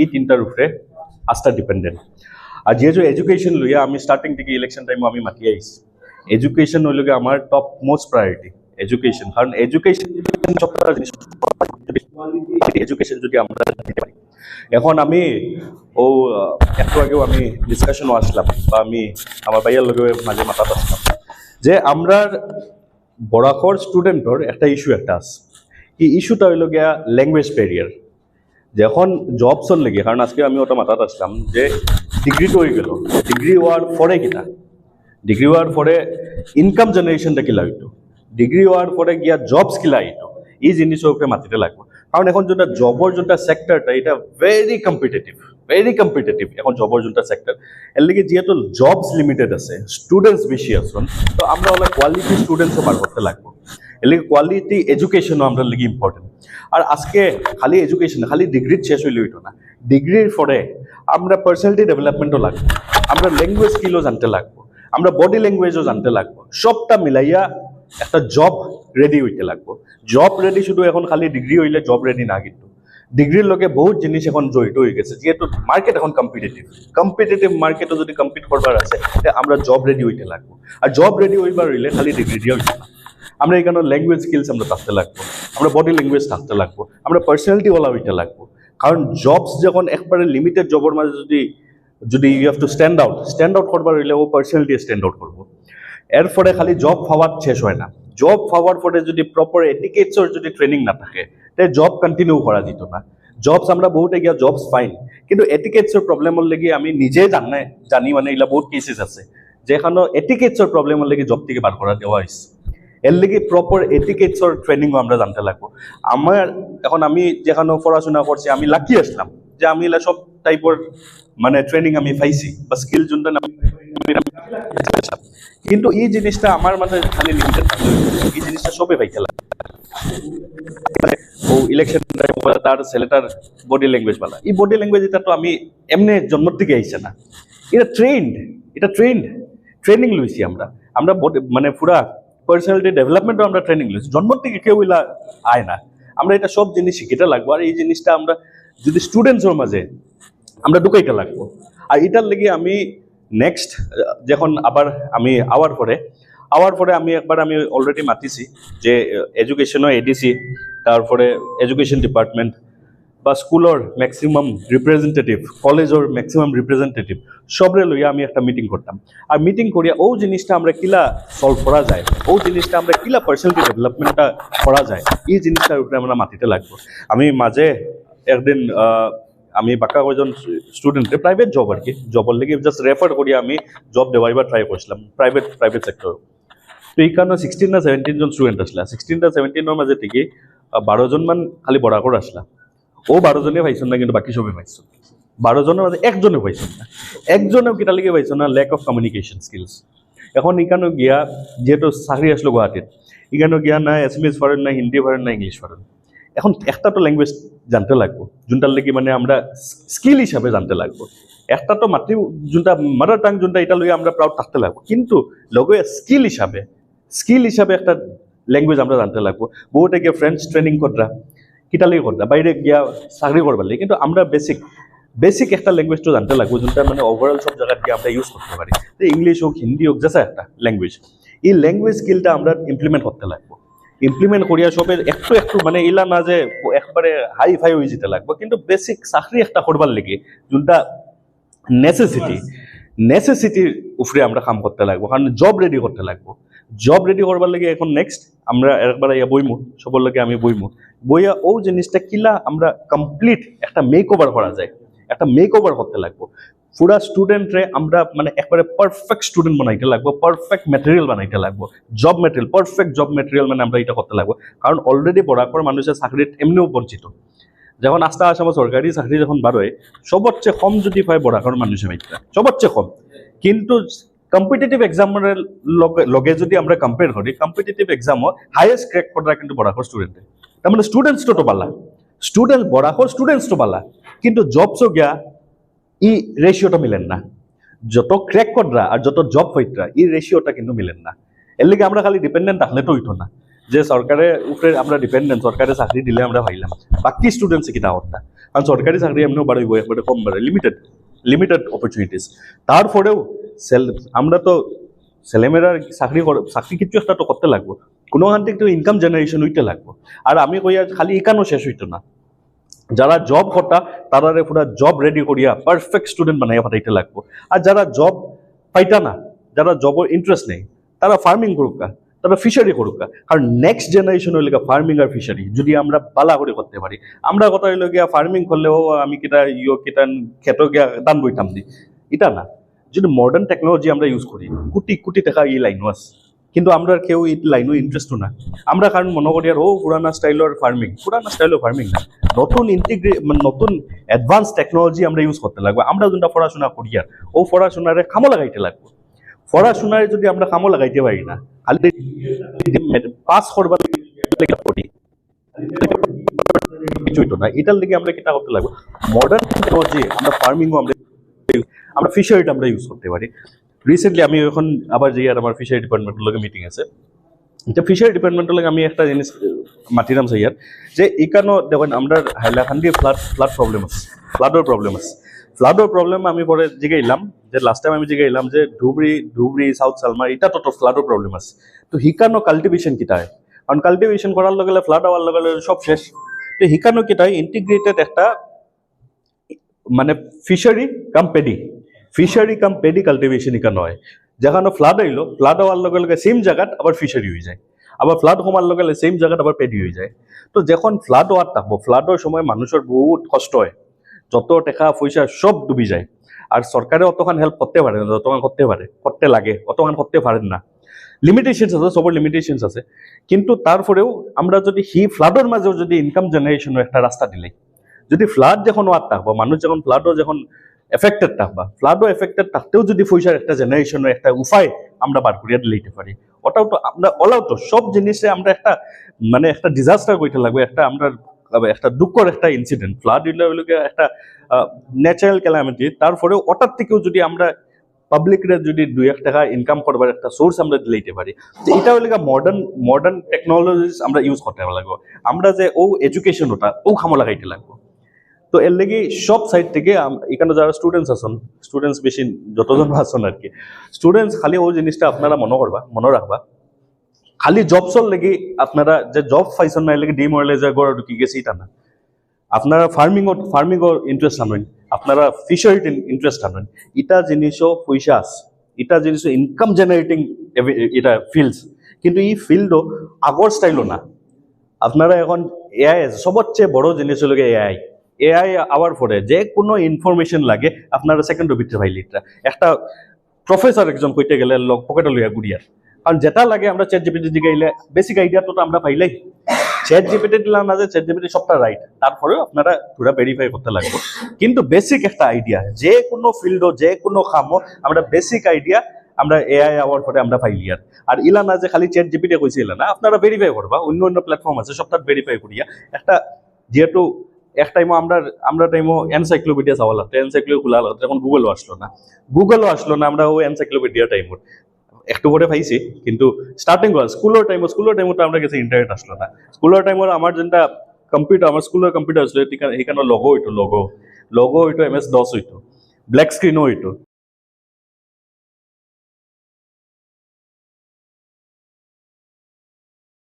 এই তিনটার উপরে আস্থা ডিপেন্ডেন্ট। আর যেহেতু এডুকেশন লইয়া আমি স্টার্টিং থেকে ইলেকশন টাইমে আমি মাতি আইছি, এডুকেশন হইল আমার টপ মোস্ট প্রায়োরিটি এডুকেশন। কারণ এডুকেশন এডুকেশন যদি আমরা দিতে পারি, এখন আমি একটু আগেও আমি ডিসকাশনও আসলাম বা আমি আমার ভাইয়ার লগে মাঝে মাথাত আসলাম যে আমরা বরাকর স্টুডেন্টর একটা ইস্যু একটা আছে। এই ইস্যুটা হইল গিয়া ল্যাঙ্গুয়েজ ব্যারিয়ার। যখন জবসর লেগে, কারণ আজকে আমি ওটা মাথাত আসলাম যে ডিগ্রি তো হয়ে গেল, ডিগ্রি হওয়ার পরে কিনা, ডিগ্রি হওয়ার পরে ইনকাম জেনারেশনটা কিলা হইতো, ডিগ্রি হওয়ার পরে গিয়া জবস কিলা হইতো, এই জিনিসের উপরে মাতিতে লাগবে। কারণ এখন যেটা জবর যেটা সেক্টরটা এটা ভেরি কম্পিটিটিভ এখন জবর যেটা সেক্টর, এর লেগে যেহেতু জবস লিমিটেড আছে, স্টুডেন্টস বেশি আছেন, তো আমরা ওলা কোয়ালিটি স্টুডেন্টসও বার করতে লাগবো। এর লেগে কোয়ালিটি এডুকেশনও আমরা লেগে ইম্পর্টেন্ট। আর আজকে খালি এডুকেশন, খালি ডিগ্রি শেষ হইলে হইতো না, ডিগ্রির পরে আমরা পার্সোনালিটি ডেভেলপমেন্টও লাগবে, আমরা ল্যাঙ্গুয়েজ স্কিলও জানতে লাগবো, আমরা বডি ল্যাঙ্গুয়েজও জানতে লাগবো, সবটা মিলাইয়া একটা জব রেডি হইতে লাগবো। জব রেডি শুধু এখন খালি ডিগ্রি হইলে জব রেডি না, কিন্তু ডিগ্রির লগে বহুত জিনিস এখন জড়িত হয়ে গেছে। যেহেতু মার্কেট এখন কম্পিটিটিভ মার্কেটও যদি কম্পিট করবার আছে, আমরা জব রেডি হইতে লাগবো। আর জব রেডি হইবার হইলে খালি ডিগ্রি দিয়ে হইতে না, আমরা এখানে ল্যাঙ্গুয়েজ স্কিলস আমরা থাকতে লাগবো, আমরা বডি ল্যাঙ্গুয়েজ থাকতে লাগবো, আমরা পার্সোনালিটি ওলা হইতে লাগবো। কারণ জবস যখন একবারে লিমিটেড জবের মাঝে যদি you have to stand out করবার হইলে ও পার্সোনালিটি স্ট্যান্ড আউট করবো। এরপরে খালি জব পাওয়ার শেষ হয় না, জব পাওয়ার পরে যদি প্রপার এটিকেটসর যদি ট্রেনিং না থাকে, তাই জব কন্টিনিউ করা যেত না। জবস আমরা বহুতে গিয়া জবস পাইন, কিন্তু এটিকেটসর প্রবলেমের লেগে আমি নিজে জানি মানে এগুলা বহুত কেসেস আছে যেখানে এটিকেটসর প্রবলেমের লেগে জব থেকে বার করা দেওয়া হয়েছে। এর লেগে প্রপার এটিকেটসর ট্রেনিংও আমরা জানতে লাগবো। আমি যেখানে পড়াশোনা করছি, আমি লাকি আসলাম যে আমি এলা সব টাইপের মানে ট্রেনিং আমি পাইছি বা স্কিল যোনটা কিন্তু এই জিনিসটা আমার মাথায় খালি লিমিটেড থাকলে, এই জিনিসটা সবে পাইতে লাগে। ও ইলেকশন টাইম তার ছেলেটার বডি ল্যাঙ্গুয়েজ বলা, এই বডি ল্যাঙ্গুয়েজ এটা তো আমি এমনি জন্ম থেকে আইছে না, এটা ট্রেনিং লইছি আমরা মানে পুরা পার্সোনালিটি ডেভেলপমেন্টও আমরা ট্রেনিং লইছি, জন্ম থেকে কেউ ইলা আয় না। আমরা এটা সব জিনিস শিখিতে লাগবো। আর এই জিনিসটা আমরা যদি স্টুডেন্টসের মাঝে আমরা ঢুকাইতে লাগবো। আর এটার লেগে আমি নেক্সট যখন আবার আমি আওয়ার পরে আমি অলরেডি মাতিছি যে এডুকেশনও এডিসি, তারপরে এডুকেশন ডিপার্টমেন্ট বা স্কুলের ম্যাক্সিমাম রিপ্রেজেন্টেটিভ, কলেজের ম্যাক্সিমাম রিপ্রেজেন্টেটিভ সবরে লইয়া আমি একটা মিটিং করতাম। আর মিটিং করিয়া ও জিনিসটা আমরা কিলা সলভ করা যায়, ও জিনিসটা আমরা কিলা পার্সোনালিটি ডেভেলপমেন্টটা করা যায়, এই জিনিসটার উপরে আমরা মাতিতে লাগবো। আমি মাঝে একদিন আমি বাঁকা কয়েকজন স্টুডেন্টে প্রাইভেট জব আর কি জবের লেগে জাস্ট রেফার করি আমি জব দেওয়াইবার ট্রাই করছিলাম প্রাইভেট সেক্টর। তো এইখানে 16 না 17 জন স্টুডেন্ট আসলা, 16 না 17 মাঝে থেকে 12 জন মান খালি বরাকর আসলা। ও 12 জনে পাইছেন না, কিন্তু বাকি সবে পাইছো। 12 জনের মাঝে একজনে পাইছেন না, একজনেও কিটা লেগে পাইছো না, ল্যাক অফ কমিউনিকেশন স্কিলস। এখন এখানে গিয়া যেহেতু চাকরি আসলো গুয়াহাটিত, এখানে গিয়া না এসএমএস পারেন, না হিন্দি পারেন, না ইংলিশ পারেন। এখন একটা তো ল্যাঙ্গুয়েজ জানতে লাগবো, যোনটার লেগে মানে আমরা স্কিল হিসাবে জানতে লাগবো। একটা তো যোনটা মাদার টাং যোনটা এটা লইয়া আমরা প্রাউড থাকতে লাগবো, কিন্তু লগে স্কিল হিসাবে একটা ল্যাঙ্গুয়েজ আমরা জানতে লাগবো। বহুতে গিয়ে ফ্রেঞ্চ ট্রেনিং কররা, কিটা লেগে কররা, বাইরে গিয়া চাকরি করবার লাগে, কিন্তু আমরা বেসিক একটা ল্যাঙ্গুয়েজ তো জানতে লাগবো, যোনটা মানে ওভারঅল সব জায়গায় গিয়ে আমরা ইউজ করতে পারি। ইংলিশ হোক, হিন্দি হোক, যেসা একটা ল্যাঙ্গুয়েজ, এই ল্যাঙ্গুয়েজ স্কিলটা আমরা ইমপ্লিমেন্ট করতে লাগবো। ইমপ্লিমেন্ট করিয়া সবের একটু মানে ইলা না যে একবারে হাই ফাই হয়ে যেতে লাগবে, কিন্তু বেসিক চাকরি একটা করবার লেগে যোনটা নেসেসিটির উপরে আমরা কাম করতে লাগবো। কারণ জব রেডি করতে লাগবো, জব রেডি করবার লাগে এখন নেক্সট আমরা একবার বইমু সবার লাগে আমি বইয়া ও জিনিসটা কিলা আমরা কমপ্লিট একটা মেক ওভার করা যায়, একটা মেক ওভার করতে লাগবো। পুরা স্টুডেন্টরে আমরা মানে একবারে পারফেক্ট স্টুডেন্ট বানাইতে লাগবো, পারফেক্ট ম্যাটেরিয়াল বানাইতে লাগবো, পারফেক্ট জব ম্যাটেরিয়াল মানে আমরা এটা করতে লাগবো। কারণ অলরেডি বরাকর মানুষের চাকরির এমনিও বঞ্চিত। যখন আস্তে আমার সরকারি চাকরি যখন বাড়ে, সবচেয়ে কম যদি পায় বরাকর মানুষের মাইটা, সবচেয়ে কম। কিন্তু কম্পিটিটিভ এক্সামের লগে যদি আমরা কম্পেয়ার করি, কম্পিটিটিভ এক্সামও হাইয়েস্ট ক্র্যাক করা কিন্তু বরাকর স্টুডেন্টে। তার মানে স্টুডেন্টস তো পালা, বরাকর স্টুডেন্টস তো পালা, কিন্তু জবসও গিয়া এই রেশিওটা মিলেন না। যত ক্র্যাক কররা আর যত জব হইতরা এই রেশিওটা কিন্তু মিলেন না। এর লিগে আমরা খালি ডিপেন্ডেন্ট থাকলে তো হইতো না, যে সরকারের উপরে আমরা ডিপেন্ডেন্ট, সরকারের চাকরি দিলে আমরা পাইলাম, বাকি স্টুডেন্টস কিনা হত্যা। কারণ সরকারি চাকরি এমনিও বাড়িব একবারে কম বাড়ে, লিমিটেড অপরচুনিটিস। তারপরেও আমরা তো ছেলেমেয়েরা চাকরি কিছু একটা তো করতে লাগবো, কোনোখান থেকে তো ইনকাম জেনারেশন হইতে লাগবো। আর আমি কইয়া খালি ইকানো শেষ হইতো না, যারা জব কর্তা তারারে পুরা জব রেডি করিয়া পারফেক্ট স্টুডেন্ট বানাইয়া পাঠাইতে লাগবো। আর যারা জব পাইতা না, যারা জবের ইন্টারেস্ট নেই, তারা ফার্মিং করুক, তারা ফিশারি করুক। কারণ নেক্সট জেনারেশন হইলে ফার্মিং আর ফিশারি যদি আমরা বালা করে করতে পারি। আমরা কথা হইলো গিয়া ফার্মিং করলেও আমি কিটা খেত গিয়া দান বইতাম দি, এটা না। যদি মডার্ন টেকনোলজি আমরা ইউজ করি, কোটি কোটি টাকা এই লাইনও আছে, কিন্তু আমরা কেউ এই লাইনও ইন্টারেস্টও না। আমরা কারণ মনে করি আর পুরানা স্টাইলের ফার্মিং না, নতুন নতুন অ্যাডভান্স টেকনোলজি আমরা ইউজ করতে লাগবে। আমরা যেটা পড়াশোনা করি আর পড়াশোনারে কামো লাগাইতে লাগবো। পড়াশোনায় যদি আমরা কামো লাগাইতে পারি না, খালি পাস করবার কিছুই তো না। এটার লিগে আমরা কিটা করতে লাগবে, মডার্ন টেকনোলজি আমরা ফার্মিংও আমরা ফিশারিটা আমরা ইউজ করতে পারি। রিসেন্টলি আমি এখন আবার যে আর আমার ফিশারি ডিপার্টমেন্টের লগে মিটিং আছে, এটা ফিশারি ডিপার্টমেন্টের লগে আমি একটা জিনিস মাতিলাম চাই আর যে এখানেও দেখেন আমরা হাইলাকান্দি ফ্লাড প্রবলেম আছে, ফ্লাডের প্রবলেম আমি পরে জিগাইলাম যে লাস্ট টাইম আমি জিগাইলাম যে ধুবড়ি সাউথ সালমার এটা তো ফ্লাডের প্রবলেম আছে। তো হিকানো কাল্টিভেশন কিটা হয়, কারণ কাল্টিভেশন করার লগে ফ্লাড হওয়ার লগে সব শেষ। তো হিকানো কিটা হয় ইন্টিগ্রেটেড একটা মানে ফিশারি কাম পেডি কাল্টিভেশন এখানে হয়, যেখানে ফ্লাড হইলো, ফ্লাড হওয়ার লগে লগে সেম জায়গাত আবার ফিশারি হয়ে যায়, আবার ফ্লাড কমার লগে সেম জায়গাত আবার পেডি হয়ে যায়। তো যখন ফ্লাড হওয়ার থাকবো, ফ্লাডের সময় মানুষের বহুত কষ্ট হয়, যত টাকা পয়সা সব ডুবি যায়। আর সরকারে অতখান হেল্প করতে পারে না, যতখান করতে লাগে অতখান করতে পারেন না। লিমিটেশনস আছে, সবার লিমিটেশনস আছে। কিন্তু তারপরেও আমরা যদি ফ্লাডের মাঝেও যদি ইনকাম জেনারেশনের একটা রাস্তা দিলে, যদি ফ্লাড যখন ওয়ার থাকবো, মানুষ যখন যখন এফেক্টেড থাকতেও যদি পয়সার একটা জেনারেশনের একটা উপায় আমরা বার করিয়া দিতে পারি, ওটাও তো আমরা তো সব জিনিসে আমরা একটা একটা ডিজাস্টার করতে লাগবে, একটা দুঃখের একটা ইনসিডেন্ট। ফ্লাড একটা ন্যাচারাল ক্যালামিটি, তারপরেও ওটার থেকেও যদি আমরা পাবলিকরা যদি 2-1 টাকা ইনকাম করবার একটা সোর্স আমরা দিতে পারি, এটা হলে মডার্ন টেকনোলজিস আমরা ইউজ করতে লাগবো। আমরা যে এডুকেশন খামো লাগাইতে লাগবো। তো এর লেগে সব সাইড থেকে এখানে যারা স্টুডেন্টস বেশি যতজন আছেন আর কি, স্টুডেন্টস খালি জিনিসটা আপনারা মনে রাখবা, খালি জবসর লেগে আপনারা যে জব পাইছেন না, এর লেগে ডিমোরালাইজার গড় ঢুকি গেছে এটা না। আপনারা ফার্মিংও ইন্টারেস্ট আনেন, আপনারা ফিশারিতে ইন্টারেস্ট আনেন, এটা জিনিসও পয়সা আছে, এটা জিনিসও ইনকাম জেনারেটিং এটা ফিল্ডস। কিন্তু এই ফিল্ডও আগর স্টাইলও না। আপনারা এখন এআই সবচেয়ে বড় জিনিস হলো এআই আওয়ার পরে যে কোনো ইনফরমেশন লাগে আপনারা সেকেন্ডের ভিতরে পাইলে। একটা প্রফেসর একজন কইতে গেলে পকেটে লইয়া গুড়িয়ার, কারণ যেটা লাগে আমরা চ্যাট জিপিটি দিগাইলে বেসিক আইডিয়া তো আমরা পাইলাই। চ্যাট জিপিটি দিলাম না যে চ্যাট জিপিটি সবটা রাইট, তারপরেও আপনারা পুরো ভেরিফাই করতে লাগবে। কিন্তু বেসিক একটা আইডিয়া যে কোনো ফিল্ডও যে কোনো কামও আমরা বেসিক আইডিয়া আমরা এআই আওয়ার পরে আমরা পাইলি। আর ইলা না যে খালি চ্যাট জিপিটি কইছে ইলা না, আপনারা ভেরিফাই করবা, অন্য প্ল্যাটফর্ম আছে সবটা ভেরিফাই করিয়া একটা, যেহেতু এক টাইমও আমরা টাইমও এনসাইক্লোপিডিয়া চাওয়া লাগতো, এনসাইক্লো খোলা লাগতো, এখন গুগলও আসলো না, আমরা এনসাইক্লোপিডিয়া টাইমত একটু করে পাইছি। কিন্তু স্টার্টিং স্কুলের টাইমও তো আমরা গেছি, ইন্টারনেট আসলো না। স্কুলের টাইমত আমার যেটা কম্পিউটার, আমার স্কুলের কম্পিউটার আসলো, সেখানে লগো হইতো MS-DOS হইতো, ব্ল্যাক স্ক্রিনও হইতো।